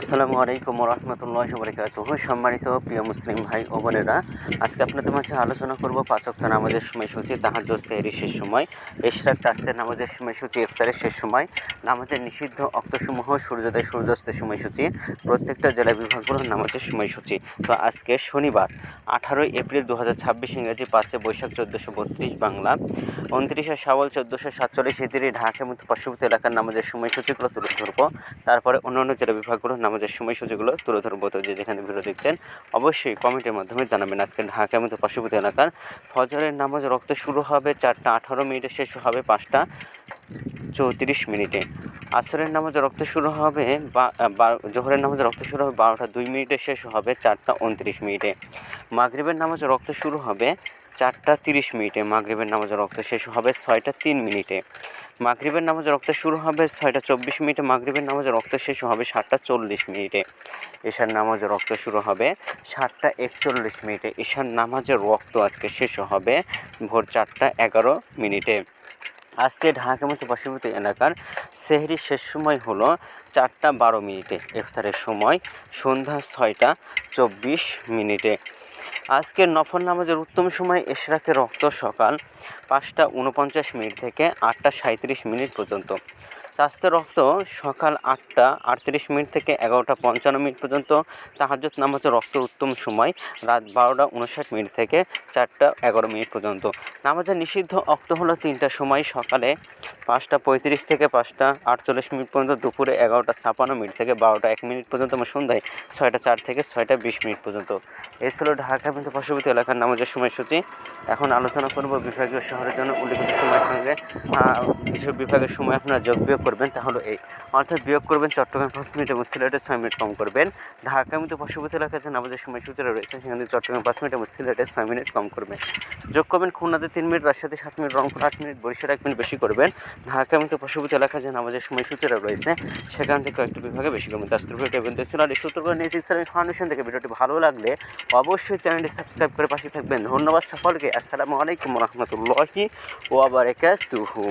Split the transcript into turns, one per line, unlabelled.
আসসালামু আলাইকুম রহমতুল্লাহি ওয়া বারাকাতুহু। সম্মানিত প্রিয় মুসলিম ভাই ও বোনেরা, আজকে আপনাদের মাঝে আলোচনা করব পাঁচ ওয়াক্ত নামাজের সময়সূচি, তাহাজ্জুদ, সেহরি শেষ সময়, ইশরাক, চাষের নামাজের সময়সূচি, ইফতারের শেষ সময়, নামাজের নিষিদ্ধ অক্তসমূহ, সূর্যোদয় সূর্যাস্তের সময়সূচি, প্রত্যেকটা জেলা বিভাগগুলোর নামাজের সময়সূচি। তো আজকে শনিবার 18 এপ্রিল 2026, ইংরেজি 5 বৈশাখ 1432 বাংলা, 29 শাওয়াল 1447 হিজরি, ঢাকা এবং পার্শ্ববর্তী এলাকার নামাজের সময়সূচিগুলো তুলে ধরব। তারপরে অন্যান্য জেলা বিভাগগুলোর নামাজের সময়সূচিগুলো তুলে ধরবো। তো যেখানে ভিডিও দেখছেন অবশ্যই কমেন্টের মাধ্যমে জানাবেন। আজকে ঢাকা এবং পার্শ্ববর্তী এলাকার ফজরের নামাজ রক্ত শুরু হবে 4:18, শেষ হবে 5:34। আসরের নামাজ রক্ত শুরু হবে জোহরের নামাজ রক্ত শুরু হবে 12:02, শেষ হবে 4:29। মাগরিবের নামাজ রক্ত শুরু হবে 4:30, মাগরিবের নামাজ রক্ত শেষ হবে 6:03। মাগরিবের নামাজ রক্ত শুরু হবে 6:24, মাগরিবের নামাজ রক্ত শেষ হবে 7:40। ঈশার নামাজ রক্ত শুরু হবে 7:41। ঈশার নামাজের রক্ত আজকে শেষ হবে ভোর 4:11। আজকে ঢাকা মতো পার্শ্ববর্তী এলাকার সেহরি শেষ সময় হলো 4:12। ইফতারের সময় সন্ধ্যা 6:24। আজকের নফল নামাজের উত্তম সময় ইশরাকের রক্ত সকাল 5:49 থেকে 8:37 পর্যন্ত। চাষের রক্ত সকাল 8:38 থেকে 11:55 পর্যন্ত। তাহাজ্জুদ নামাজের রক্ত উত্তম সময় রাত 12:59 থেকে 4:11 পর্যন্ত। নামাজের নিষিদ্ধ অক্ত হলো 3টা সময়, সকালে 5:35 থেকে 5:48 পর্যন্ত, দুপুরে 11:56 থেকে 12:01 পর্যন্ত এবং সন্ধ্যায় 6:04 থেকে 6:20 পর্যন্ত। এই ছিল ঢাকা এবং পার্শ্ববর্তী এলাকার নামাজের সময়সূচি। এখন আলোচনা করব বিভাগীয় শহরের জন্য উল্লিখিত সময়ের সঙ্গে কিছু বিভাগের সময় আপনারা যোগ বিয়োগ করবেন। তাহলে এই অর্থাৎ বিয়োগ করবেন চট্টগ্রাম 5 মিনিট এবং সিলেটে 6 মিনিট কম করবেন। ঢাকা এবং পার্শ্ববর্তী এলাকার যে নামাজের সময়সূচিরা রয়েছে সেখান থেকে চট্টগ্রাম 5 মিনিট এবং সিলেটে 6 মিনিট কম করবেন। যোগ করবেন খুলনাতে 3 মিনিট, রাজশাহীতে 7 minute, Rangpur 8 minute, Barishal 1 minute বেশি করবেন। ঢাকা এবং পার্শ্ববর্তী এলাকার যে নামাজের সময়সূচিরা রয়েছে সেখান থেকে কয়েকটি বিভাগে বেশি করবেন। আজকের ভিডিওটি বলতে ছিল আর এই সূত্র করে নিয়েছি ইসলামিক ফাউন্ডেশন থেকে। ভিডিওটি ভালো লাগলে অবশ্যই চ্যানেলটি সাবস্ক্রাইব করে পাশে থাকবেন। ধন্যবাদ সকলকে। আসসালামু আলাইকুম রহমতুল্লাহি ওয়া বারাকাতুহু।